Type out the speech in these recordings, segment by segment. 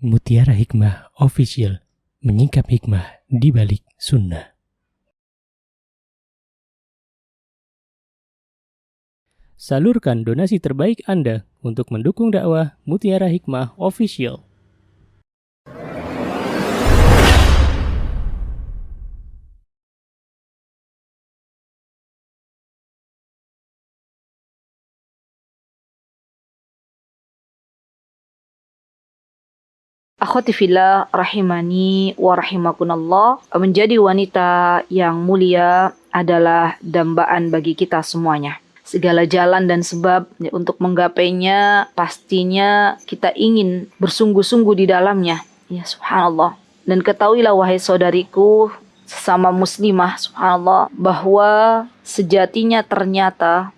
Mutiara Hikmah Official, menyingkap hikmah di balik sunnah. Salurkan donasi terbaik Anda untuk mendukung dakwah Mutiara Hikmah Official. Akhwati fillah rahimani wa rahimakunallah, menjadi wanita yang mulia adalah dambaan bagi kita semuanya. Segala jalan dan sebab untuk menggapainya pastinya kita ingin bersungguh-sungguh di dalamnya. Ya subhanallah. Dan ketahuilah wahai saudariku, sesama muslimah, subhanallah, bahwa sejatinya ternyata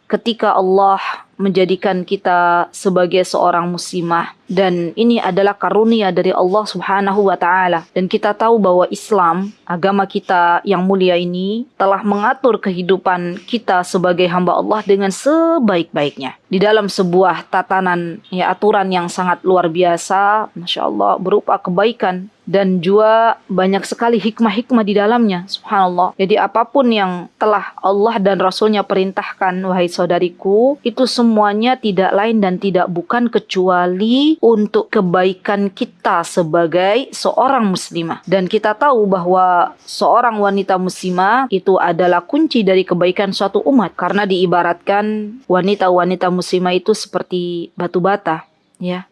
ketika Allah menjadikan kita sebagai seorang muslimah, dan ini adalah karunia dari Allah Subhanahu wa taala, dan kita tahu bahwa Islam, agama kita yang mulia ini, telah mengatur kehidupan kita sebagai hamba Allah dengan sebaik-baiknya di dalam sebuah tatanan aturan yang sangat luar biasa, Masya Allah, berupa kebaikan dan juga banyak sekali hikmah-hikmah di dalamnya, subhanallah. Jadi apapun yang telah Allah dan Rasulnya perintahkan, wahai saudariku, itu semuanya tidak lain dan tidak bukan kecuali untuk kebaikan kita sebagai seorang muslimah. Dan kita tahu bahwa seorang wanita muslimah itu adalah kunci dari kebaikan suatu umat, karena diibaratkan wanita-wanita muslimah itu seperti batu bata,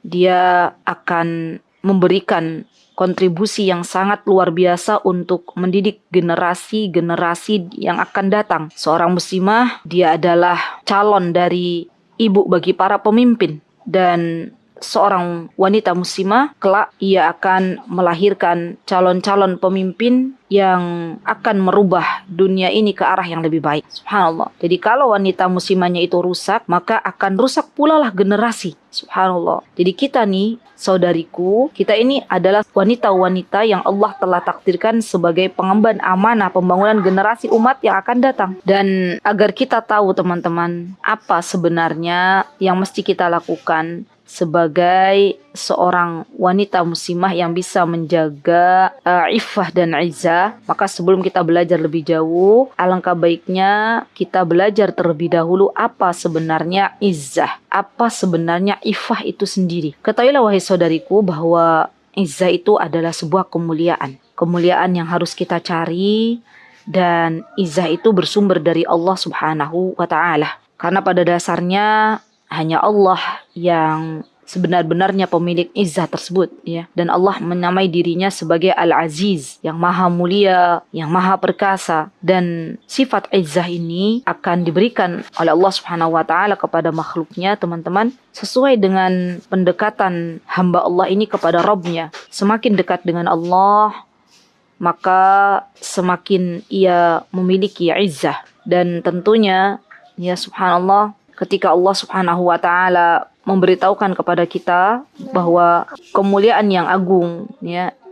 dia akan memberikan kontribusi yang sangat luar biasa untuk mendidik generasi-generasi yang akan datang. Seorang muslimah, dia adalah calon dari ibu bagi para pemimpin, dan seorang wanita muslimah kelak ia akan melahirkan calon-calon pemimpin yang akan merubah dunia ini ke arah yang lebih baik. Subhanallah. Jadi kalau wanita muslimahnya itu rusak, maka akan rusak pula lah generasi. Subhanallah. Jadi kita nih, saudariku, kita ini adalah wanita-wanita yang Allah telah takdirkan sebagai pengemban amanah pembangunan generasi umat yang akan datang. Dan agar kita tahu, teman-teman, apa sebenarnya yang mesti kita lakukan sebagai seorang wanita muslimah yang bisa menjaga iffah dan izzah, maka sebelum kita belajar lebih jauh, alangkah baiknya kita belajar terlebih dahulu apa sebenarnya izzah, apa sebenarnya iffah itu sendiri. Ketahuilah wahai saudariku bahwa izzah itu adalah sebuah kemuliaan yang harus kita cari, dan izzah itu bersumber dari Allah Subhanahu wa taala. Karena pada dasarnya hanya Allah yang sebenar-benarnya pemilik izzah tersebut, dan Allah menamai dirinya sebagai Al-Aziz, yang maha mulia, yang maha perkasa. Dan sifat izzah ini akan diberikan oleh Allah Subhanahu wa taala kepada makhluknya, teman-teman, sesuai dengan pendekatan hamba Allah ini kepada Rabbnya. Semakin dekat dengan Allah, maka semakin ia memiliki izzah. Dan tentunya subhanallah, ketika Allah Subhanahu wa taala memberitahukan kepada kita bahwa kemuliaan yang agung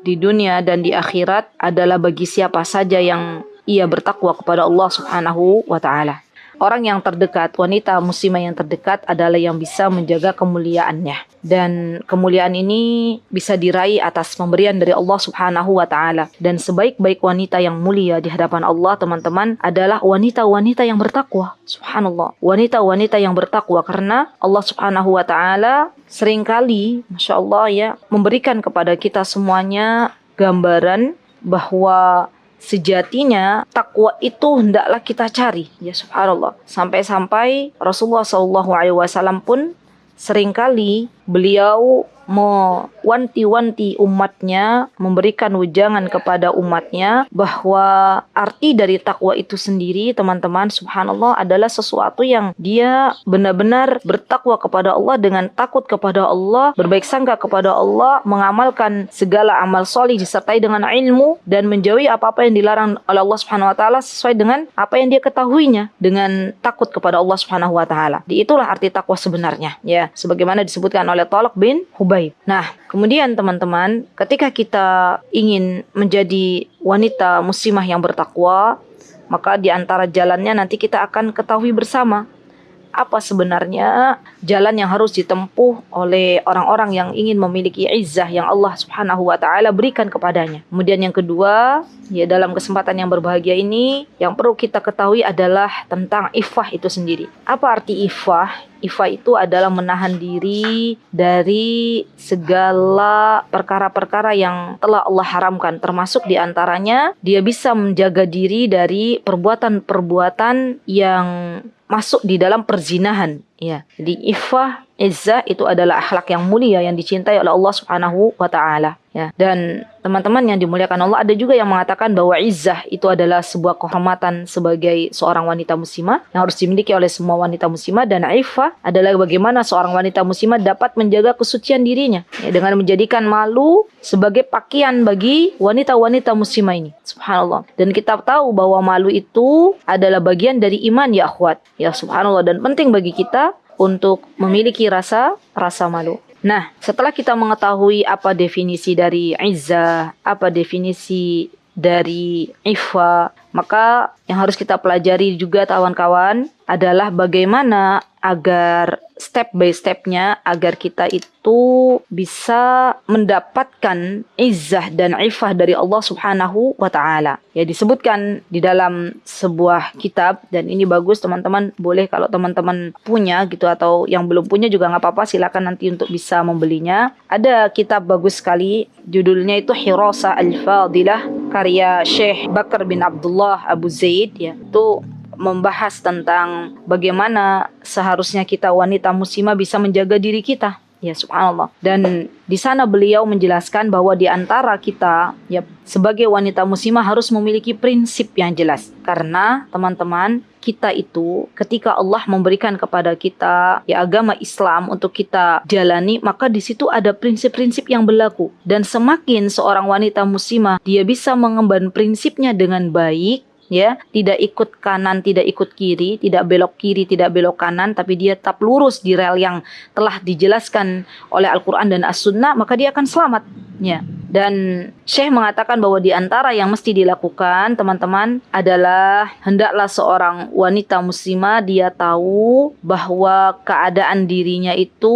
di dunia dan di akhirat adalah bagi siapa saja yang ia bertakwa kepada Allah Subhanahu wa taala. Orang yang terdekat, wanita muslimah yang terdekat adalah yang bisa menjaga kemuliaannya. Dan kemuliaan ini bisa diraih atas pemberian dari Allah Subhanahu wa taala. Dan sebaik-baik wanita yang mulia di hadapan Allah, teman-teman, adalah wanita-wanita yang bertakwa. Subhanallah. Wanita-wanita yang bertakwa, karena Allah Subhanahu wa taala seringkali, Masya Allah, memberikan kepada kita semuanya gambaran bahwa sejatinya takwa itu hendaklah kita cari, subhanallah. Sampai-sampai Rasulullah SAW pun seringkali beliau mewanti-wanti umatnya, memberikan wejangan kepada umatnya bahwa arti dari takwa itu sendiri, teman-teman, subhanallah, adalah sesuatu yang dia benar-benar bertakwa kepada Allah dengan takut kepada Allah, berbaik sangka kepada Allah, mengamalkan segala amal solih disertai dengan ilmu, dan menjauhi apa-apa yang dilarang oleh Allah Subhanahu wa taala sesuai dengan apa yang dia ketahuinya, dengan takut kepada Allah Subhanahu wa taala. Itulah arti takwa sebenarnya, sebagaimana disebutkan oleh Talq bin Hubayb. Nah, kemudian teman-teman, ketika kita ingin menjadi wanita muslimah yang bertakwa, maka di antara jalannya nanti kita akan ketahui bersama apa sebenarnya jalan yang harus ditempuh oleh orang-orang yang ingin memiliki izzah yang Allah Subhanahu wa taala berikan kepadanya. Kemudian yang kedua, ya dalam kesempatan yang berbahagia ini yang perlu kita ketahui adalah tentang iffah itu sendiri. Apa arti iffah? Iffah itu adalah menahan diri dari segala perkara-perkara yang telah Allah haramkan, termasuk diantaranya dia bisa menjaga diri dari perbuatan-perbuatan yang masuk di dalam perzinahan. Ya, jadi iffah, izzah itu adalah akhlak yang mulia yang dicintai oleh Allah Subhanahu wa taala. Ya, dan teman-teman yang dimuliakan Allah, ada juga yang mengatakan bahwa izzah itu adalah sebuah kehormatan sebagai seorang wanita muslimah yang harus dimiliki oleh semua wanita muslimah, dan iffah adalah bagaimana seorang wanita muslimah dapat menjaga kesucian dirinya ya, dengan menjadikan malu sebagai pakaian bagi wanita-wanita muslimah ini. Subhanallah. Dan kita tahu bahwa malu itu adalah bagian dari iman ya akhwat. Ya subhanallah, dan penting bagi kita untuk memiliki rasa malu. Nah, setelah kita mengetahui apa definisi dari izzah, apa definisi dari iffah, maka yang harus kita pelajari juga kawan-kawan adalah bagaimana agar step by stepnya agar kita itu bisa mendapatkan izzah dan iffah dari Allah Subhanahu wa taala. Ya, disebutkan di dalam sebuah kitab, dan ini bagus teman-teman, boleh kalau teman-teman punya gitu atau yang belum punya juga nggak apa-apa, silakan nanti untuk bisa membelinya. Ada kitab bagus sekali, judulnya itu Hirasa Al-Fadilah karya Syekh Bakar bin Abdullah Abu Zaid ya. Itu membahas tentang bagaimana seharusnya kita wanita muslimah bisa menjaga diri kita. Ya subhanallah. Dan di sana beliau menjelaskan bahwa di antara kita ya sebagai wanita muslimah harus memiliki prinsip yang jelas. Karena teman-teman, kita itu ketika Allah memberikan kepada kita ya agama Islam untuk kita jalani, maka di situ ada prinsip-prinsip yang berlaku. Dan semakin seorang wanita muslimah dia bisa mengemban prinsipnya dengan baik, ya, tidak ikut kanan, tidak ikut kiri, tidak belok kiri, tidak belok kanan, tapi dia tetap lurus di rel yang telah dijelaskan oleh Al-Quran dan As-Sunnah, maka dia akan selamat. Ya. Dan Syekh mengatakan bahwa di antara yang mesti dilakukan, teman-teman, adalah hendaklah seorang wanita muslimah dia tahu bahwa keadaan dirinya itu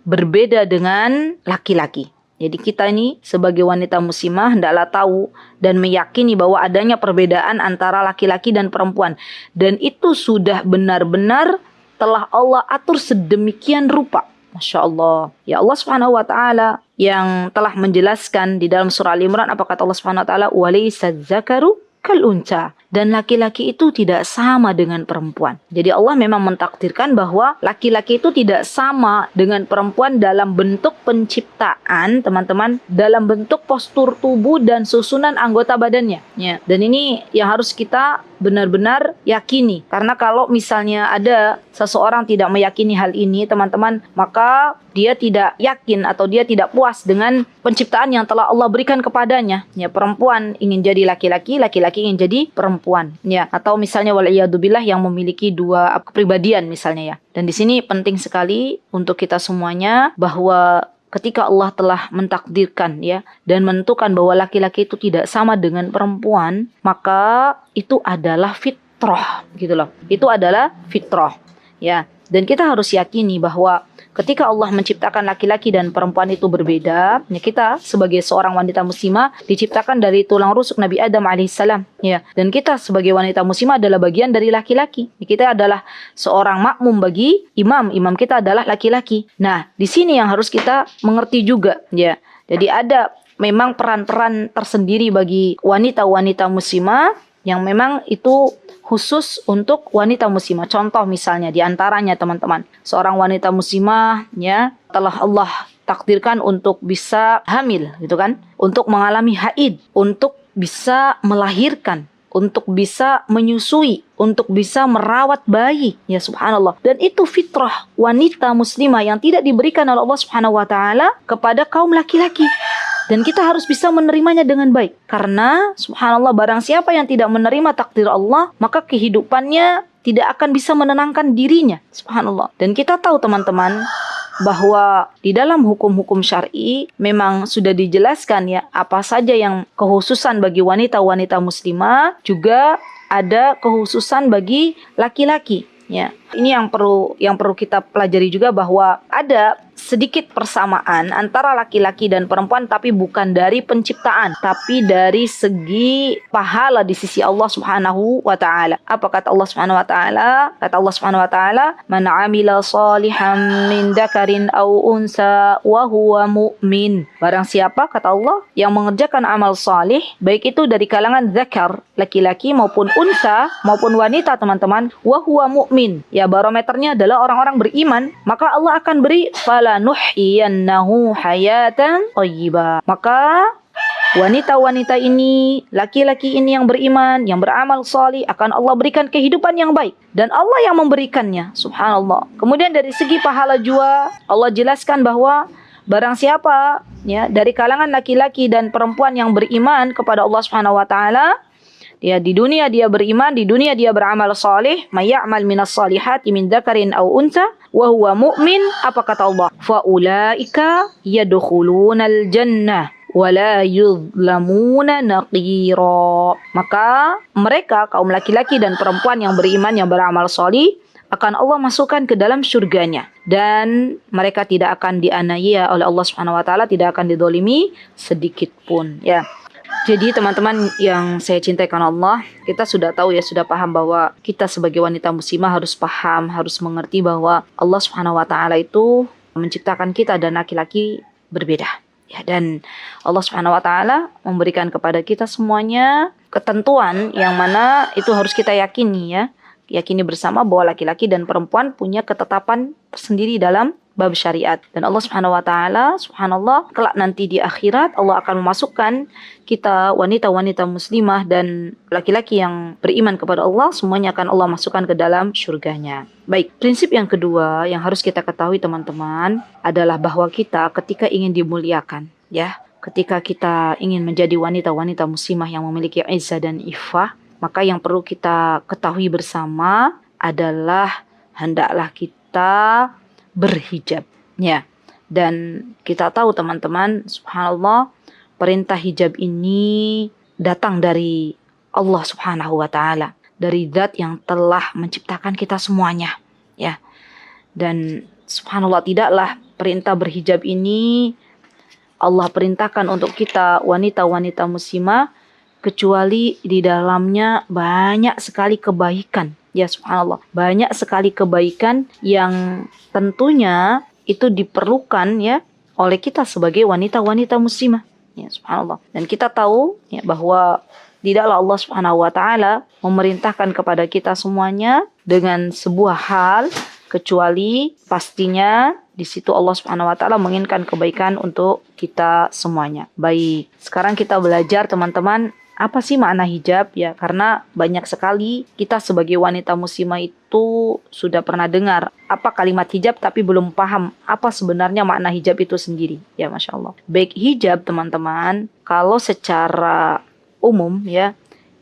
berbeda dengan laki-laki. Jadi kita ini sebagai wanita muslimah hendaklah tahu dan meyakini bahwa adanya perbedaan antara laki-laki dan perempuan. Dan itu sudah benar-benar telah Allah atur sedemikian rupa. Masya Allah. Ya Allah Subhanahu wa taala yang telah menjelaskan di dalam surah Al-Imran, apa kata Allah Subhanahu wa taala? Walaysa dzakaru kal unsa. Dan laki-laki itu tidak sama dengan perempuan. Jadi Allah memang mentakdirkan bahwa laki-laki itu tidak sama dengan perempuan dalam bentuk penciptaan, teman-teman, dalam bentuk postur tubuh dan susunan anggota badannya. Ya. Dan ini yang harus kita benar-benar yakini. Karena kalau misalnya ada seseorang tidak meyakini hal ini, teman-teman, maka dia tidak yakin atau dia tidak puas dengan penciptaan yang telah Allah berikan kepadanya. Ya, perempuan ingin jadi laki-laki, laki-laki ingin jadi perempuan. Ya, atau misalnya waliyadzubillah yang memiliki dua kepribadian misalnya ya. Dan di sini penting sekali untuk kita semuanya bahwa ketika Allah telah mentakdirkan ya dan menentukan bahwa laki-laki itu tidak sama dengan perempuan, maka itu adalah fitrah gitu loh. Itu adalah fitrah. Ya, dan kita harus yakini bahwa ketika Allah menciptakan laki-laki dan perempuan itu berbeda, ya kita sebagai seorang wanita muslimah diciptakan dari tulang rusuk Nabi Adam alaihissalam, ya. Dan kita sebagai wanita muslimah adalah bagian dari laki-laki. Kita adalah seorang makmum bagi imam. Imam kita adalah laki-laki. Nah, di sini yang harus kita mengerti juga, ya. Jadi ada memang peran-peran tersendiri bagi wanita-wanita muslimah yang memang itu khusus untuk wanita muslimah. Contoh misalnya di antaranya teman-teman, seorang wanita muslimah ya telah Allah takdirkan untuk bisa hamil gitu kan, untuk mengalami haid, untuk bisa melahirkan, untuk bisa menyusui, untuk bisa merawat bayi. Ya subhanallah. Dan itu fitrah wanita muslimah yang tidak diberikan oleh Allah Subhanahu wa taala kepada kaum laki-laki. Dan kita harus bisa menerimanya dengan baik. Karena subhanallah, barang siapa yang tidak menerima takdir Allah, maka kehidupannya tidak akan bisa menenangkan dirinya. Subhanallah. Dan kita tahu teman-teman bahwa di dalam hukum-hukum syar'i memang sudah dijelaskan ya apa saja yang kekhususan bagi wanita-wanita muslimah, juga ada kekhususan bagi laki-laki. Ya, ini yang perlu kita pelajari juga, bahwa ada sedikit persamaan antara laki-laki dan perempuan, tapi bukan dari penciptaan, tapi dari segi pahala di sisi Allah Subhanahu wa taala. Apa kata Allah Subhanahu wa taala? Kata Allah Subhanahu wa taala, "Man 'amila shalihan min dzakarin aw unsa wa huwa mu'min." Barang siapa, kata Allah, yang mengerjakan amal salih, baik itu dari kalangan zakar, laki-laki maupun unsa, maupun wanita, teman-teman, wa huwa mu'min. Ya, barometernya adalah orang-orang beriman, maka Allah akan beri nuhyiyannahu hayatan thayyibah. Maka wanita-wanita ini, laki-laki ini yang beriman, yang beramal salih, akan Allah berikan kehidupan yang baik, dan Allah yang memberikannya. Subhanallah. Kemudian dari segi pahala juga, Allah jelaskan bahwa barang siapa, ya, dari kalangan laki-laki dan perempuan yang beriman kepada Allah Subhanahu wa taala, dia di dunia dia beriman, di dunia dia beramal salih, may ya'mal minas salihati min dzakarin aw unsa wa huwa mu'min. Apa kata Allah? Fa ulaika yadkhulunal jannah wa la yuzlamuna naqira. Maka mereka, kaum laki-laki dan perempuan yang beriman, yang beramal salih, akan Allah masukkan ke dalam surganya, dan mereka tidak akan dianiaya oleh Allah Subhanahu wa taala, tidak akan didolimi sedikit pun, ya. Jadi teman-teman yang saya cintai karena Allah, kita sudah tahu, ya, sudah paham bahwa kita sebagai wanita muslimah harus paham, harus mengerti bahwa Allah Subhanahu wa taala itu menciptakan kita dan laki-laki berbeda. Ya, dan Allah Subhanahu wa taala memberikan kepada kita semuanya ketentuan yang mana itu harus kita yakini, ya. Yakini bersama bahwa laki-laki dan perempuan punya ketetapan tersendiri dalam bab syariat. Dan Allah Subhanahu wa taala, subhanallah, kelak nanti di akhirat Allah akan memasukkan kita wanita-wanita muslimah dan laki-laki yang beriman kepada Allah, semuanya akan Allah masukkan ke dalam surganya. Baik, prinsip yang kedua yang harus kita ketahui, teman-teman, adalah bahwa kita ketika ingin dimuliakan, ya, ketika kita ingin menjadi wanita-wanita muslimah yang memiliki izzah dan iffah, maka yang perlu kita ketahui bersama adalah hendaklah kita berhijab, ya. Dan kita tahu, teman-teman, subhanallah, perintah hijab ini datang dari Allah Subhanahu wa taala, dari zat yang telah menciptakan kita semuanya, ya. Dan subhanallah, tidaklah perintah berhijab ini Allah perintahkan untuk kita wanita-wanita muslimah kecuali di dalamnya banyak sekali kebaikan. Ya, subhanallah, banyak sekali kebaikan yang tentunya itu diperlukan, ya, oleh kita sebagai wanita-wanita muslimah. Ya, subhanallah. Dan kita tahu, ya, bahwa tidaklah Allah Subhanahu wa taala memerintahkan kepada kita semuanya dengan sebuah hal kecuali pastinya di situ Allah Subhanahu wa taala menginginkan kebaikan untuk kita semuanya. Baik, sekarang kita belajar, teman-teman, apa sih makna hijab, ya? Karena banyak sekali kita sebagai wanita muslimah itu sudah pernah dengar apa kalimat hijab, tapi belum paham apa sebenarnya makna hijab itu sendiri. Ya, Masya Allah. Baik, hijab, teman-teman, kalau secara umum, ya,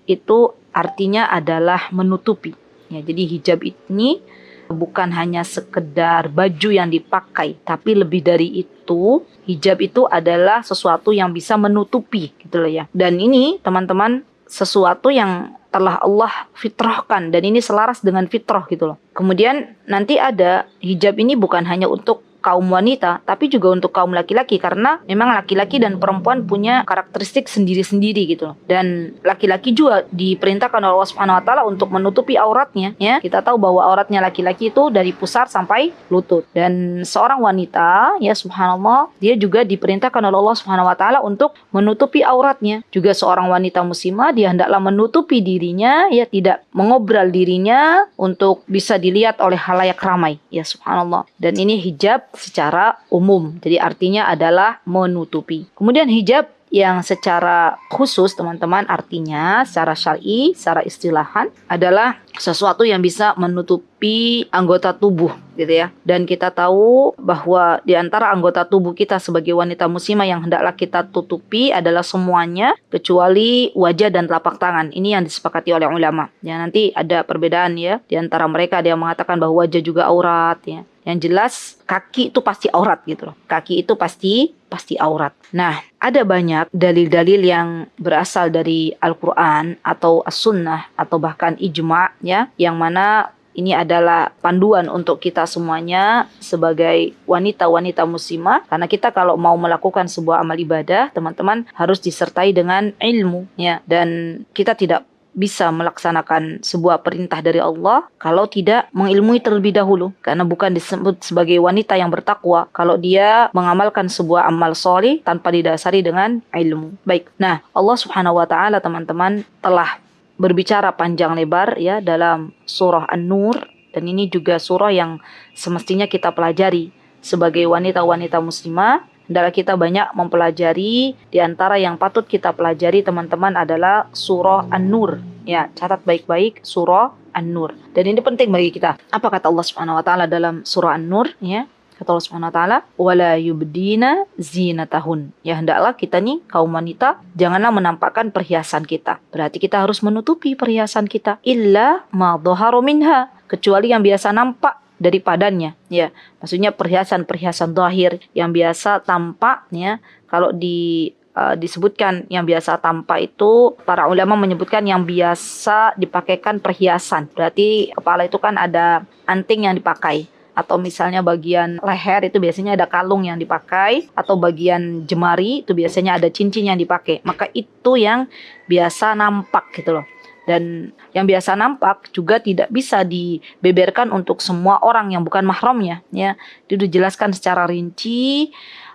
itu artinya adalah menutupi. Ya, jadi hijab ini bukan hanya sekedar baju yang dipakai, tapi lebih dari itu, hijab itu adalah sesuatu yang bisa menutupi, gitu loh, ya. Dan ini, teman-teman, sesuatu yang telah Allah fitrahkan, dan ini selaras dengan fitrah, gitu loh. Kemudian nanti ada hijab ini bukan hanya untuk kaum wanita, tapi juga untuk kaum laki-laki, karena memang laki-laki dan perempuan punya karakteristik sendiri-sendiri, gitu loh. Dan laki-laki juga diperintahkan oleh Allah Subhanahu wa taala untuk menutupi auratnya, ya. Kita tahu bahwa auratnya laki-laki itu dari pusar sampai lutut. Dan seorang wanita, ya, subhanallah, dia juga diperintahkan oleh Allah Subhanahu wa taala untuk menutupi auratnya. Juga seorang wanita muslimah, dia hendaklah menutupi dirinya, ya, tidak mengobral dirinya untuk bisa dilihat oleh halayak ramai, ya, subhanallah. Dan ini hijab secara umum, jadi artinya adalah menutupi. Kemudian hijab yang secara khusus, teman-teman, artinya secara syar'i, secara istilahan adalah sesuatu yang bisa menutupi anggota tubuh, gitu, ya. Dan kita tahu bahwa di antara anggota tubuh kita sebagai wanita muslimah yang hendaklah kita tutupi adalah semuanya kecuali wajah dan telapak tangan. Ini yang disepakati oleh ulama. Ya, nanti ada perbedaan, ya, di antara mereka. Ada yang mengatakan bahwa wajah juga aurat, ya. Yang jelas kaki itu pasti aurat, gitu loh. Kaki itu pasti aurat. Nah, ada banyak dalil-dalil yang berasal dari Al-Quran atau As-Sunnah atau bahkan ijma', ya, yang mana ini adalah panduan untuk kita semuanya sebagai wanita-wanita muslimah, karena kita kalau mau melakukan sebuah amal ibadah, teman-teman, harus disertai dengan ilmu ya, dan kita tidak bisa melaksanakan sebuah perintah dari Allah kalau tidak mengilmui terlebih dahulu, karena bukan disebut sebagai wanita yang bertakwa kalau dia mengamalkan sebuah amal soleh tanpa didasari dengan ilmu. Baik, nah Allah Subhanahu wa Ta'ala, teman-teman, telah berbicara panjang lebar ya dalam surah An-Nur, dan ini juga surah yang semestinya kita pelajari sebagai wanita-wanita muslimah. Hendaklah kita banyak mempelajari. Di antara yang patut kita pelajari, teman-teman, adalah surah An-Nur. Ya, catat baik-baik surah An-Nur. Dan ini penting bagi kita. Apa kata Allah Subhanahu wa Ta'ala dalam surah An-Nur? Ya, kata Allah Subhanahu wa Ta'ala, "Wala yubdina zinatahun." Ya, hendaklah kita nih kaum wanita janganlah menampakkan perhiasan kita. Berarti kita harus menutupi perhiasan kita. Illa ma dhaharu minha, kecuali yang biasa nampak daripadanya, ya, maksudnya perhiasan-perhiasan zahir yang biasa tampak, ya. Kalau disebutkan yang biasa tampak itu, para ulama menyebutkan yang biasa dipakaikan perhiasan. Berarti kepala itu kan ada anting yang dipakai, atau misalnya bagian leher itu biasanya ada kalung yang dipakai, atau bagian jemari itu biasanya ada cincin yang dipakai. Maka itu yang biasa nampak gitu loh. Dan yang biasa nampak juga tidak bisa dibeberkan untuk semua orang yang bukan mahramnya, ya. Itu dijelaskan secara rinci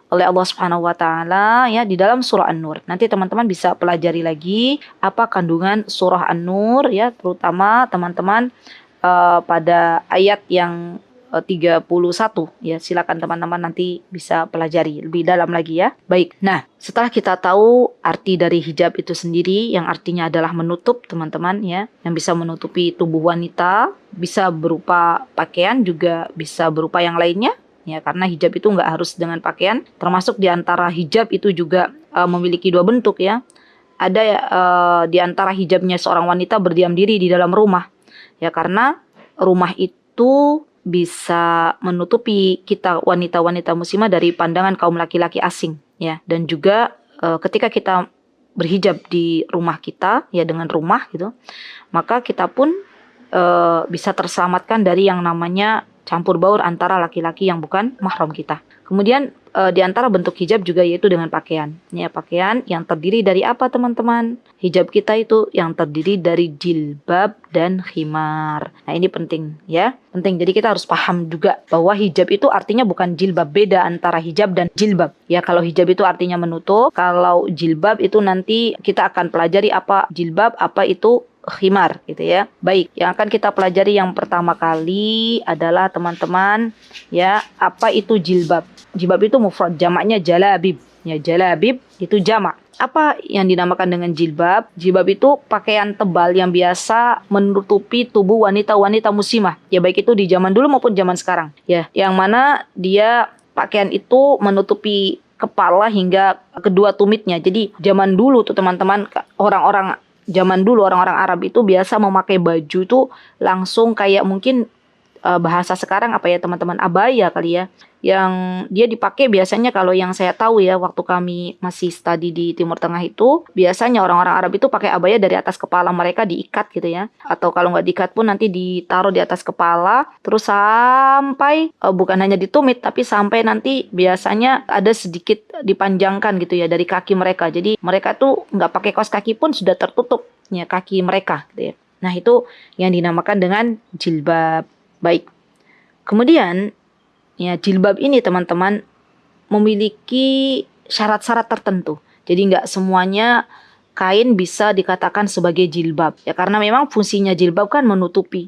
oleh Allah Subhanahu wa Ta'ala ya di dalam surah An-Nur. Nanti teman-teman bisa pelajari lagi apa kandungan surah An-Nur ya, terutama teman-teman pada ayat yang 31 ya. Silakan teman-teman nanti bisa pelajari lebih dalam lagi ya. Baik. Nah, setelah kita tahu arti dari hijab itu sendiri, yang artinya adalah menutup, teman-teman ya, yang bisa menutupi tubuh wanita, bisa berupa pakaian, juga bisa berupa yang lainnya ya, karena hijab itu nggak harus dengan pakaian. Termasuk di antara hijab itu juga memiliki dua bentuk ya. Ada di antara hijabnya seorang wanita berdiam diri di dalam rumah ya, karena rumah itu bisa menutupi kita wanita-wanita muslimah dari pandangan kaum laki-laki asing ya, dan juga ketika kita berhijab di rumah kita ya, dengan rumah gitu, maka kita pun bisa terselamatkan dari yang namanya campur baur antara laki-laki yang bukan mahram kita. Kemudian di antara bentuk hijab juga yaitu dengan pakaian. Ya, pakaian yang terdiri dari apa, teman-teman? Hijab kita itu yang terdiri dari jilbab dan khimar. Nah, ini penting ya. Penting. Jadi kita harus paham juga bahwa hijab itu artinya bukan jilbab. Beda antara hijab dan jilbab. Ya, kalau hijab itu artinya menutup, kalau jilbab itu nanti kita akan pelajari apa jilbab, apa itu khimar gitu ya. Baik, yang akan kita pelajari yang pertama kali adalah, teman-teman ya, apa itu jilbab. Jilbab itu mufrad, jamaknya jalabib. Ya, jalabib itu jamak. Apa yang dinamakan dengan jilbab? Jilbab itu pakaian tebal yang biasa menutupi tubuh wanita-wanita muslimah. Ya, baik itu di zaman dulu maupun zaman sekarang. Ya, yang mana dia pakaian itu menutupi kepala hingga kedua tumitnya. Jadi zaman dulu tuh, teman-teman, orang-orang Arab itu biasa memakai baju itu langsung kayak mungkin bahasa sekarang apa ya, teman-teman, abaya kali ya, yang dia dipakai biasanya. Kalau yang saya tahu ya, waktu kami masih studi di Timur Tengah itu, biasanya orang-orang Arab itu pakai abaya dari atas kepala mereka diikat gitu ya, atau kalau nggak diikat pun nanti ditaruh di atas kepala, terus sampai bukan hanya ditumit, tapi sampai nanti biasanya ada sedikit dipanjangkan gitu ya dari kaki mereka. Jadi mereka tuh nggak pakai kaos kaki pun sudah tertutup ya kaki mereka gitu ya. Nah, itu yang dinamakan dengan jilbab. Baik. Kemudian ya, jilbab ini, teman-teman, memiliki syarat-syarat tertentu. Jadi nggak semuanya kain bisa dikatakan sebagai jilbab. Ya, karena memang fungsinya jilbab kan menutupi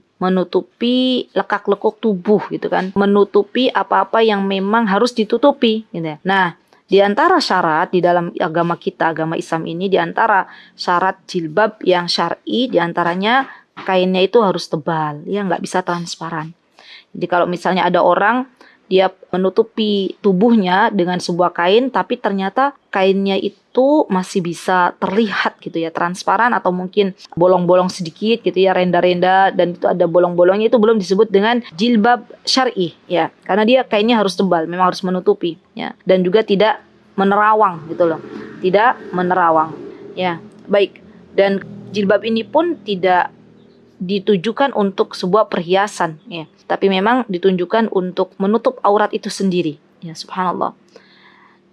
lekak-lekuk tubuh gitu kan. Menutupi apa-apa yang memang harus ditutupi gitu ya. Nah, di antara syarat di dalam agama kita, agama Islam ini, di antara syarat jilbab yang syar'i, di antaranya kainnya itu harus tebal, ya, nggak bisa transparan. Jadi kalau misalnya ada orang dia menutupi tubuhnya dengan sebuah kain, tapi ternyata kainnya itu masih bisa terlihat gitu ya, transparan, atau mungkin bolong-bolong sedikit gitu ya, renda-renda, dan itu ada bolong-bolongnya, itu belum disebut dengan jilbab syar'i ya, karena dia kainnya harus tebal, memang harus menutupi ya, dan juga tidak menerawang gitu loh, tidak menerawang ya. Baik, dan jilbab ini pun tidak ditujukan untuk sebuah perhiasan, ya. Tapi memang ditunjukkan untuk menutup aurat itu sendiri, ya, subhanallah.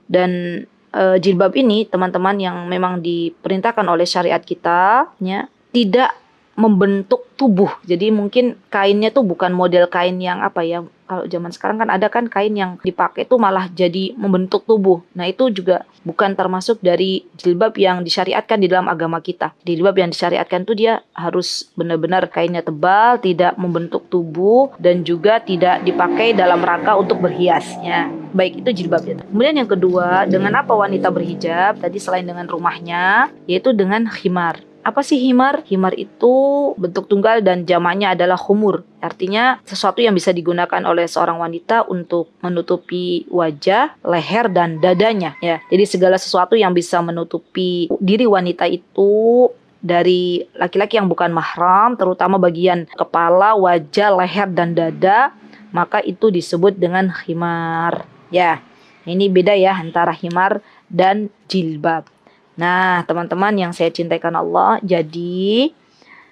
Dan jilbab ini teman-teman yang memang diperintahkan oleh syariat kita, ya, tidak membentuk tubuh. Jadi mungkin kainnya tuh bukan model kain yang apa ya, kalau zaman sekarang kan ada kan kain yang dipakai tuh malah jadi membentuk tubuh. Nah, itu juga bukan termasuk dari jilbab yang disyariatkan di dalam agama kita. Jilbab yang disyariatkan tuh dia harus benar-benar kainnya tebal, tidak membentuk tubuh, dan juga tidak dipakai dalam rangka untuk berhiasnya. Baik, itu jilbab. Kemudian yang kedua, dengan apa wanita berhijab? Tadi selain dengan rumahnya, yaitu dengan khimar. Apa sih himar? Himar itu bentuk tunggal dan jamaknya adalah khumur. Artinya sesuatu yang bisa digunakan oleh seorang wanita untuk menutupi wajah, leher, dan dadanya, ya. Jadi segala sesuatu yang bisa menutupi diri wanita itu dari laki-laki yang bukan mahram, terutama bagian kepala, wajah, leher, dan dada, maka itu disebut dengan himar. Ya, ini beda ya antara himar dan jilbab. Nah, teman-teman yang saya cintai karena Allah, jadi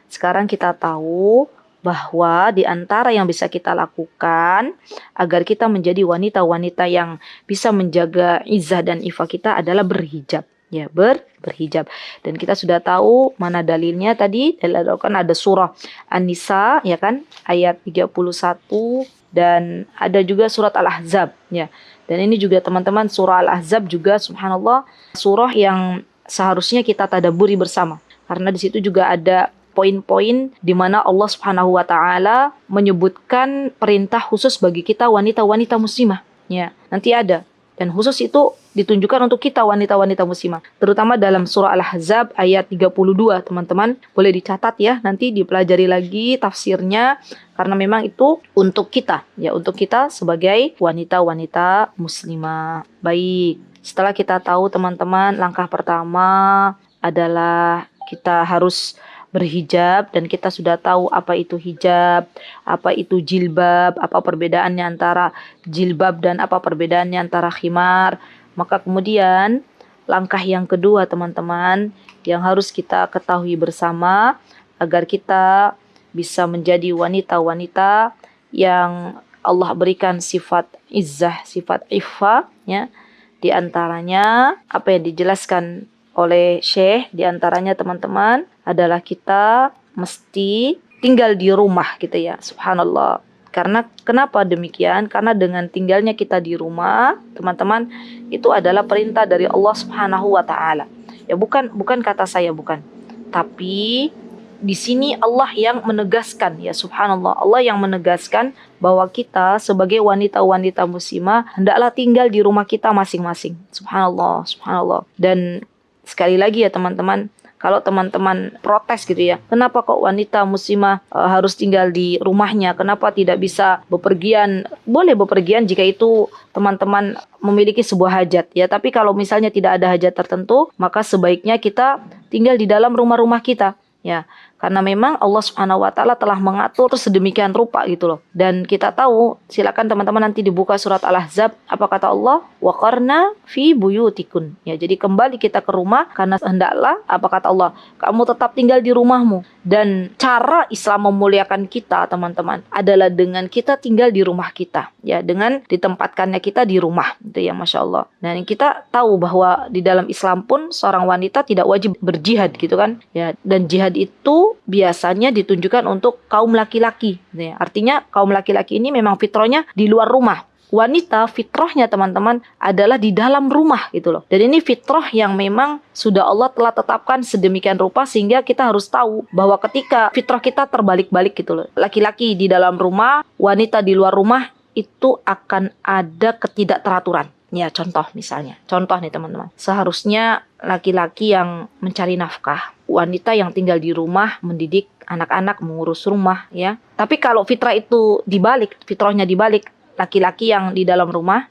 sekarang kita tahu bahwa di antara yang bisa kita lakukan agar kita menjadi wanita-wanita yang bisa menjaga izzah dan ifah kita adalah berhijab. Ya, berhijab. Dan kita sudah tahu mana dalilnya tadi, kan ada surah An-Nisa, ya kan, ayat 31, dan ada juga surat Al-Ahzab, ya. Dan ini juga teman-teman, surah Al-Ahzab juga subhanallah surah yang seharusnya kita tadabburi bersama, karena di situ juga ada poin-poin di mana Allah Subhanahu wa taala menyebutkan perintah khusus bagi kita wanita-wanita muslimah, ya. Nanti ada, dan khusus itu ditunjukkan untuk kita wanita-wanita muslimah, terutama dalam surah Al-Ahzab ayat 32, teman-teman. Boleh dicatat ya, nanti dipelajari lagi tafsirnya, karena memang itu untuk kita, ya, untuk kita sebagai wanita-wanita muslimah. Baik. Setelah kita tahu teman-teman, langkah pertama adalah kita harus berhijab, dan kita sudah tahu apa itu hijab, apa itu jilbab, apa perbedaannya antara jilbab dan apa perbedaannya antara khimar. Maka kemudian langkah yang kedua teman-teman yang harus kita ketahui bersama agar kita bisa menjadi wanita-wanita yang Allah berikan sifat izzah, sifat iffah, ya. Di antaranya apa yang dijelaskan oleh Syekh, di antaranya teman-teman adalah kita mesti tinggal di rumah gitu ya, subhanallah. Karena kenapa demikian? Karena dengan tinggalnya kita di rumah, teman-teman, itu adalah perintah dari Allah Subhanahu wa taala. Ya, bukan kata saya, bukan. Tapi di sini Allah yang menegaskan, ya subhanallah, Allah yang menegaskan bahwa kita sebagai wanita-wanita muslimah hendaklah tinggal di rumah kita masing-masing. Subhanallah, subhanallah. Dan sekali lagi ya teman-teman, kalau teman-teman protes gitu ya, kenapa kok wanita muslimah harus tinggal di rumahnya? Kenapa tidak bisa bepergian? Boleh bepergian jika itu teman-teman memiliki sebuah hajat ya. Tapi kalau misalnya tidak ada hajat tertentu, maka sebaiknya kita tinggal di dalam rumah-rumah kita. Ya, karena memang Allah Subhanahu wa taala telah mengatur sedemikian rupa gitu loh. Dan kita tahu, silakan teman-teman nanti dibuka surat Al-Ahzab, apa kata Allah? Waqarna fi buyutikun. Ya, jadi kembali kita ke rumah karena hendaklah, apa kata Allah? Kamu tetap tinggal di rumahmu. Dan cara Islam memuliakan kita, teman-teman, adalah dengan kita tinggal di rumah kita, ya, dengan ditempatkannya kita di rumah, itu ya, masya Allah. Dan kita tahu bahwa di dalam Islam pun seorang wanita tidak wajib berjihad, gitu kan, ya. Dan jihad itu biasanya ditunjukkan untuk kaum laki-laki, ya. Artinya kaum laki-laki ini memang fitrahnya di luar rumah. Wanita fitrahnya teman-teman adalah di dalam rumah gitu loh. Dan ini fitrah yang memang sudah Allah telah tetapkan sedemikian rupa sehingga kita harus tahu bahwa ketika fitrah kita terbalik-balik gitu loh. Laki-laki di dalam rumah, wanita di luar rumah, itu akan ada ketidakteraturan. Ya, contoh misalnya. Contoh nih teman-teman. Seharusnya laki-laki yang mencari nafkah, wanita yang tinggal di rumah mendidik anak-anak, mengurus rumah, ya. Tapi kalau fitrah itu dibalik, fitrahnya dibalik, laki-laki yang di dalam rumah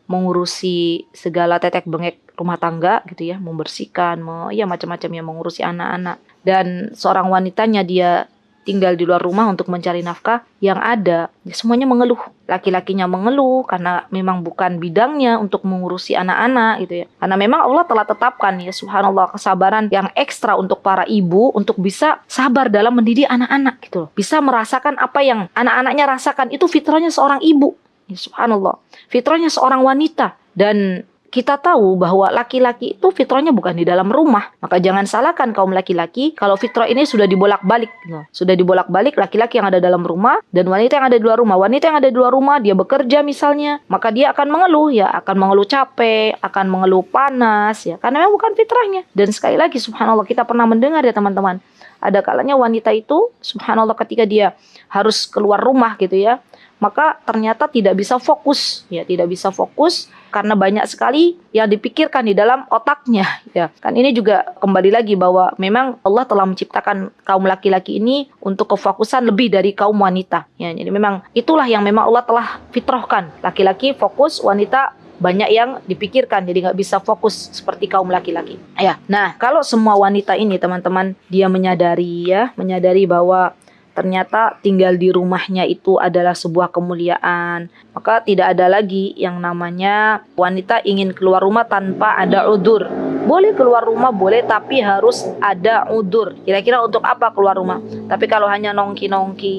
mengurusi segala tetek bengek rumah tangga gitu ya, membersihkan, ya macam-macam ya, mengurusi anak-anak. Dan seorang wanitanya dia tinggal di luar rumah untuk mencari nafkah, yang ada ya semuanya mengeluh. Laki-lakinya mengeluh karena memang bukan bidangnya untuk mengurusi anak-anak gitu ya. Karena memang Allah telah tetapkan ya subhanallah kesabaran yang ekstra untuk para ibu untuk bisa sabar dalam mendidik anak-anak gitu loh. Bisa merasakan apa yang anak-anaknya rasakan, itu fitrahnya seorang ibu. Ya, subhanallah. Fitrahnya seorang wanita. Dan kita tahu bahwa laki-laki itu fitrahnya bukan di dalam rumah. Maka jangan salahkan kaum laki-laki kalau fitrah ini sudah dibolak-balik. Sudah dibolak-balik laki-laki yang ada dalam rumah dan wanita yang ada di luar rumah. Wanita yang ada di luar rumah, dia bekerja misalnya, maka dia akan mengeluh ya, akan mengeluh capek, akan mengeluh panas ya, karena memang bukan fitrahnya. Dan sekali lagi subhanallah, kita pernah mendengar ya teman-teman, ada kalanya wanita itu subhanallah ketika dia harus keluar rumah gitu ya, maka ternyata tidak bisa fokus ya, tidak bisa fokus karena banyak sekali yang dipikirkan di dalam otaknya ya. Kan ini juga kembali lagi bahwa memang Allah telah menciptakan kaum laki-laki ini untuk kefokusan lebih dari kaum wanita ya. Jadi memang itulah yang memang Allah telah fitrahkan, laki-laki fokus, wanita banyak yang dipikirkan, jadi nggak bisa fokus seperti kaum laki-laki ya. Nah, kalau semua wanita ini teman-teman dia menyadari bahwa ternyata tinggal di rumahnya itu adalah sebuah kemuliaan, maka tidak ada lagi yang namanya wanita ingin keluar rumah tanpa ada udzur. Boleh keluar rumah boleh, tapi harus ada udzur. Kira-kira untuk apa keluar rumah? Tapi kalau hanya nongki-nongki,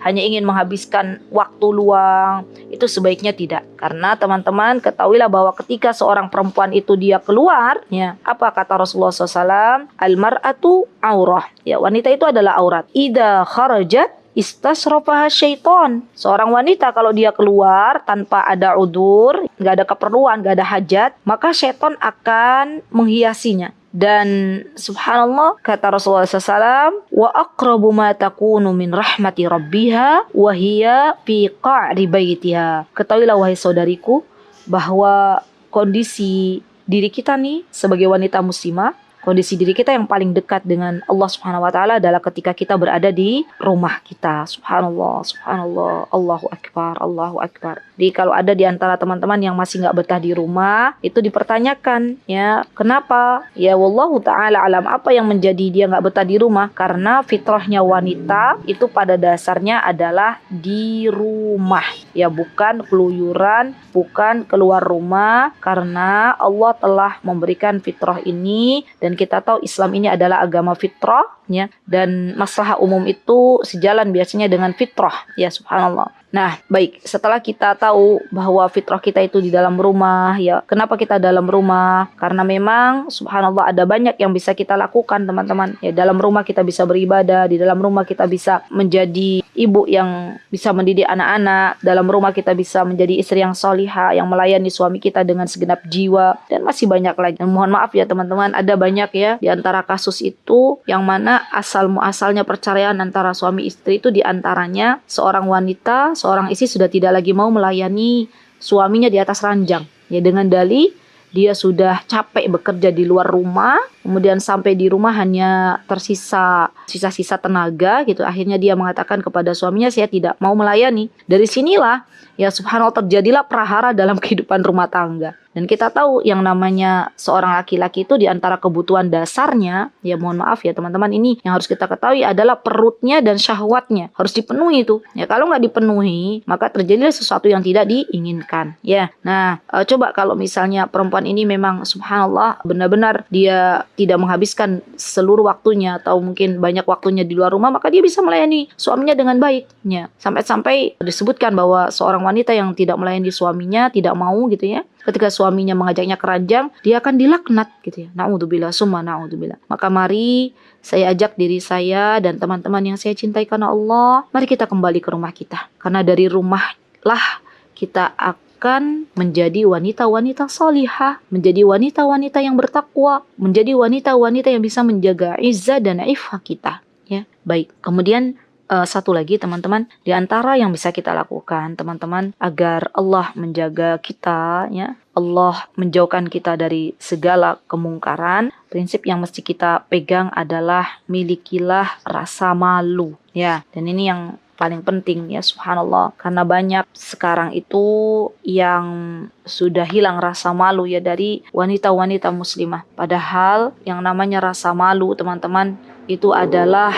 hanya ingin menghabiskan waktu luang, itu sebaiknya tidak. Karena teman-teman ketahuilah bahwa ketika seorang perempuan itu dia keluar, ya, apa kata Rasulullah SAW? Al-mar'atu aurah. Ya, wanita itu adalah aurat. Idza kharajat istasrofaha syaiton. Seorang wanita kalau dia keluar tanpa ada udzur, nggak ada keperluan, nggak ada hajat, maka syaiton akan menghiasinya. Dan subhanallah kata Rasulullah SAW, wa aqrabu ma takunu min rahmati rabbiha wa hiya fi qa'ri baitiha. Ketahuilah wahai saudariku bahwa kondisi diri kita nih sebagai wanita muslimah, kondisi diri kita yang paling dekat dengan Allah Subhanahu wa taala adalah ketika kita berada di rumah kita. Subhanallah, subhanallah, Allahu akbar, Allahu akbar. Jadi kalau ada di antara teman-teman yang masih enggak betah di rumah, itu dipertanyakan, ya, kenapa? Ya wallahu taala alam, apa yang menjadi dia enggak betah di rumah? Karena fitrahnya wanita itu pada dasarnya adalah di rumah. Ya, bukan keluyuran, bukan keluar rumah, karena Allah telah memberikan fitrah ini. Dan kita tahu Islam ini adalah agama fitrah ya, dan maslahah umum itu sejalan biasanya dengan fitrah ya, subhanallah. Nah, baik, setelah kita tahu bahwa fitrah kita itu di dalam rumah ya. Kenapa kita dalam rumah? Karena memang subhanallah ada banyak yang bisa kita lakukan teman-teman. Ya, dalam rumah kita bisa beribadah, di dalam rumah kita bisa menjadi ibu yang bisa mendidik anak-anak, dalam rumah kita bisa menjadi istri yang solihah, yang melayani suami kita dengan segenap jiwa, dan masih banyak lagi. Dan mohon maaf ya teman-teman, ada banyak ya di antara kasus itu yang mana asal muasalnya perceraian antara suami istri itu diantaranya seorang wanita, seorang istri sudah tidak lagi mau melayani suaminya di atas ranjang ya, dengan dalih dia sudah capek bekerja di luar rumah, kemudian sampai di rumah hanya tersisa sisa-sisa tenaga gitu. Akhirnya dia mengatakan kepada suaminya, saya tidak mau melayani. Dari sinilah ya subhanallah terjadilah prahara dalam kehidupan rumah tangga. Dan kita tahu yang namanya seorang laki-laki itu di antara kebutuhan dasarnya, ya mohon maaf ya teman-teman, ini yang harus kita ketahui adalah perutnya dan syahwatnya harus dipenuhi itu. Ya kalau nggak dipenuhi, maka terjadilah sesuatu yang tidak diinginkan. Ya, nah coba kalau misalnya perempuan ini memang subhanallah benar-benar dia tidak menghabiskan seluruh waktunya atau mungkin banyak waktunya di luar rumah, maka dia bisa melayani suaminya dengan baik. Ya, sampai-sampai disebutkan bahwa seorang wanita yang tidak melayani suaminya, tidak mau gitu ya, ketika suaminya mengajaknya ke ranjang, dia akan dilaknat gitu ya. Na'udzubillah, summa na'udzubillah. Maka mari saya ajak diri saya dan teman-teman yang saya cintai karena Allah, mari kita kembali ke rumah kita. Karena dari rumahlah kita akan menjadi wanita-wanita salihah, menjadi wanita-wanita yang bertakwa, menjadi wanita-wanita yang bisa menjaga izzah dan ifah kita. Ya, baik. Kemudian satu lagi teman-teman, di antara yang bisa kita lakukan teman-teman agar Allah menjaga kita ya, Allah menjauhkan kita dari segala kemungkaran, prinsip yang mesti kita pegang adalah milikilah rasa malu ya. Dan ini yang paling penting ya subhanallah, karena banyak sekarang itu yang sudah hilang rasa malu ya dari wanita-wanita muslimah. Padahal yang namanya rasa malu teman-teman itu adalah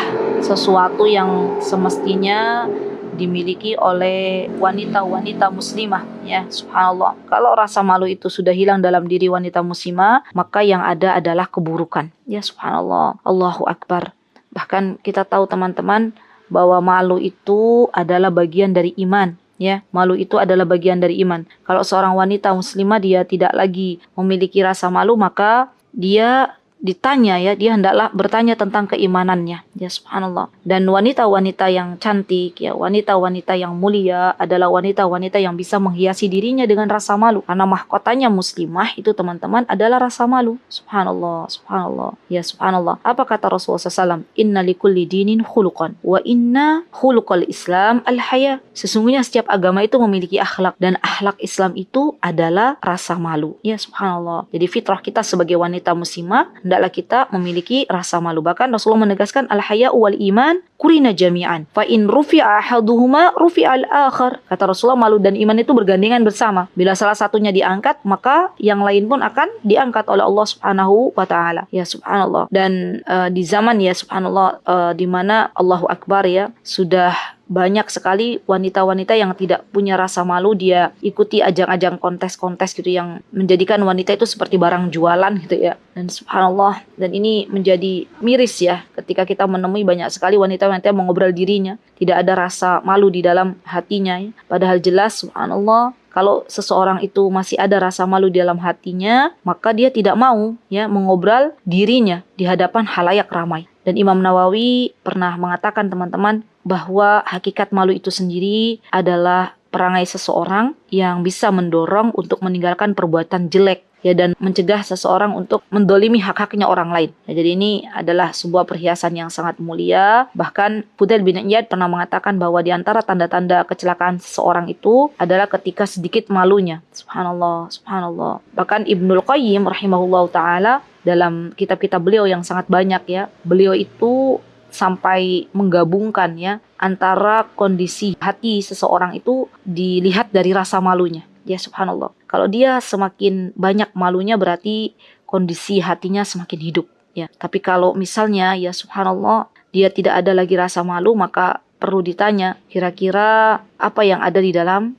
sesuatu yang semestinya dimiliki oleh wanita-wanita muslimah, ya. Subhanallah. Kalau rasa malu itu sudah hilang dalam diri wanita muslimah, maka yang ada adalah keburukan. Ya, subhanallah. Allahu Akbar. Bahkan kita tahu teman-teman bahwa malu itu adalah bagian dari iman. Ya, malu itu adalah bagian dari iman. Kalau seorang wanita muslimah dia tidak lagi memiliki rasa malu, maka dia ditanya, ya, dia hendaklah bertanya tentang keimanannya. Ya, subhanallah. Dan wanita-wanita yang cantik, ya, wanita-wanita yang mulia adalah wanita-wanita yang bisa menghiasi dirinya dengan rasa malu. Karena mahkotanya muslimah itu teman-teman adalah rasa malu. Subhanallah, subhanallah. Ya, subhanallah. Apa kata Rasulullah SAW? Inna likulli dinin khuluqan wa inna khuluqal Islam al-haya. Sesungguhnya setiap agama itu memiliki akhlak, dan akhlak Islam itu adalah rasa malu. Ya, subhanallah. Jadi fitrah kita sebagai wanita muslimah hendaklah kita memiliki rasa malu. Bahkan Rasulullah menegaskan al-haya'u wal iman kurina jami'an. Fa in rufi'a ahaduhuma rufi'al akhar. Kata Rasulullah, malu dan iman itu bergandengan bersama. Bila salah satunya diangkat, maka yang lain pun akan diangkat oleh Allah Subhanahu wa taala. Ya, subhanallah. Dan di zaman, ya, subhanallah, di mana Allahu Akbar, ya, sudah banyak sekali wanita-wanita yang tidak punya rasa malu, dia ikuti ajang-ajang kontes-kontes gitu yang menjadikan wanita itu seperti barang jualan gitu, ya. Dan subhanallah, dan ini menjadi miris, ya, ketika kita menemui banyak sekali wanita-wanita yang mengobrol dirinya, tidak ada rasa malu di dalam hatinya, ya. Padahal jelas subhanallah, kalau seseorang itu masih ada rasa malu di dalam hatinya, maka dia tidak mau, ya, mengobrol dirinya di hadapan halayak ramai. Dan Imam Nawawi pernah mengatakan teman-teman bahwa hakikat malu itu sendiri adalah perangai seseorang yang bisa mendorong untuk meninggalkan perbuatan jelek, ya, dan mencegah seseorang untuk mendolimi hak-haknya orang lain. Ya, jadi ini adalah sebuah perhiasan yang sangat mulia. Bahkan Fudail bin Iyad pernah mengatakan bahwa di antara tanda-tanda kecelakaan seseorang itu adalah ketika sedikit malunya. Subhanallah, subhanallah. Bahkan Ibnul Qayyim rahimahullah ta'ala dalam kitab-kitab beliau yang sangat banyak, ya, beliau itu sampai menggabungkan, ya, antara kondisi hati seseorang itu dilihat dari rasa malunya. Ya, subhanallah. Kalau dia semakin banyak malunya berarti kondisi hatinya semakin hidup, ya. Tapi kalau misalnya, ya, subhanallah, dia tidak ada lagi rasa malu, maka perlu ditanya kira-kira apa yang ada di dalam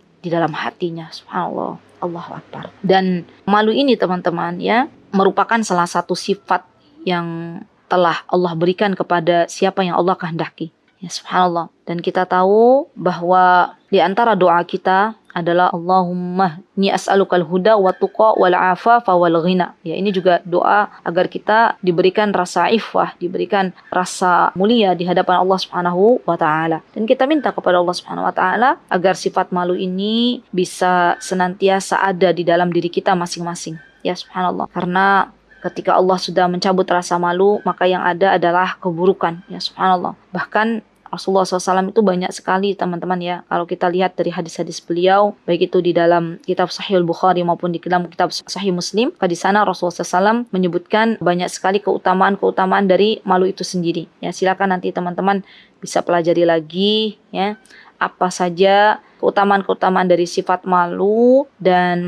hatinya. Subhanallah. Allahu Akbar. Dan malu ini teman-teman, ya, merupakan salah satu sifat yang telah Allah berikan kepada siapa yang Allah kehendaki. Ya, subhanallah. Dan kita tahu bahwa di antara doa kita adalah Allahumma ni as'alukal huda wa tuqa wal afafa wal ghina. Ya, ini juga doa agar kita diberikan rasa iffah, diberikan rasa mulia di hadapan Allah Subhanahu wa taala. Dan kita minta kepada Allah Subhanahu wa taala agar sifat malu ini bisa senantiasa ada di dalam diri kita masing-masing. Ya, subhanallah. Karena ketika Allah sudah mencabut rasa malu, maka yang ada adalah keburukan. Ya, subhanallah. Bahkan Rasulullah SAW itu banyak sekali teman-teman, ya. Kalau kita lihat dari hadis-hadis beliau, baik itu di dalam kitab Sahih Bukhari maupun di dalam kitab Sahih Muslim, di sana Rasulullah SAW menyebutkan banyak sekali keutamaan-keutamaan dari malu itu sendiri. Ya, silakan nanti teman-teman bisa pelajari lagi, ya, apa saja keutamaan-keutamaan dari sifat malu dan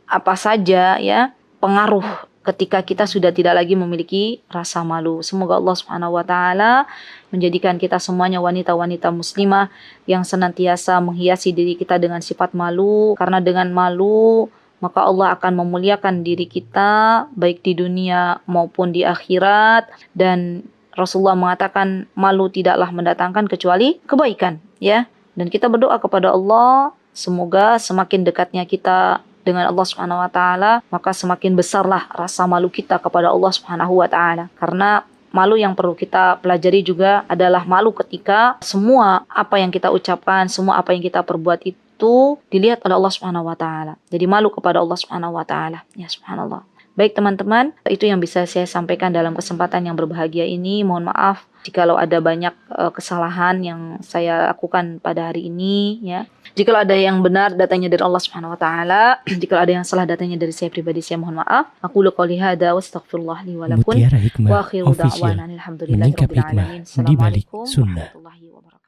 apa saja, ya, pengaruh ketika kita sudah tidak lagi memiliki rasa malu. Semoga Allah Subhanahu wa taala menjadikan kita semuanya wanita-wanita muslimah yang senantiasa menghiasi diri kita dengan sifat malu, karena dengan malu maka Allah akan memuliakan diri kita baik di dunia maupun di akhirat. Dan Rasulullah mengatakan malu tidaklah mendatangkan kecuali kebaikan, ya. Dan kita berdoa kepada Allah semoga semakin dekatnya kita dengan Allah Subhanahu wa taala, maka semakin besarlah rasa malu kita kepada Allah Subhanahu wa taala. Karena malu yang perlu kita pelajari juga adalah malu ketika semua apa yang kita ucapkan, semua apa yang kita perbuat itu dilihat oleh Allah Subhanahu wa taala. Jadi malu kepada Allah Subhanahu wa taala. Ya, subhanallah. Baik teman-teman, itu yang bisa saya sampaikan dalam kesempatan yang berbahagia ini. Mohon maaf jikalau ada banyak kesalahan yang saya lakukan pada hari ini, ya. Jikalau ada yang benar datanya dari Allah Subhanahu wa taala, jikalau ada yang salah datanya dari saya pribadi, saya mohon maaf. Aku qouli hadza wa astaghfirullah li wa lakum. Mutiara Hikmah Wa akhiru Official, da'wana alhamdulillahi menyingkap rabbil hikmah alamin. di balik Assalamualaikum sunnah. warahmatullahi wabarakatuh.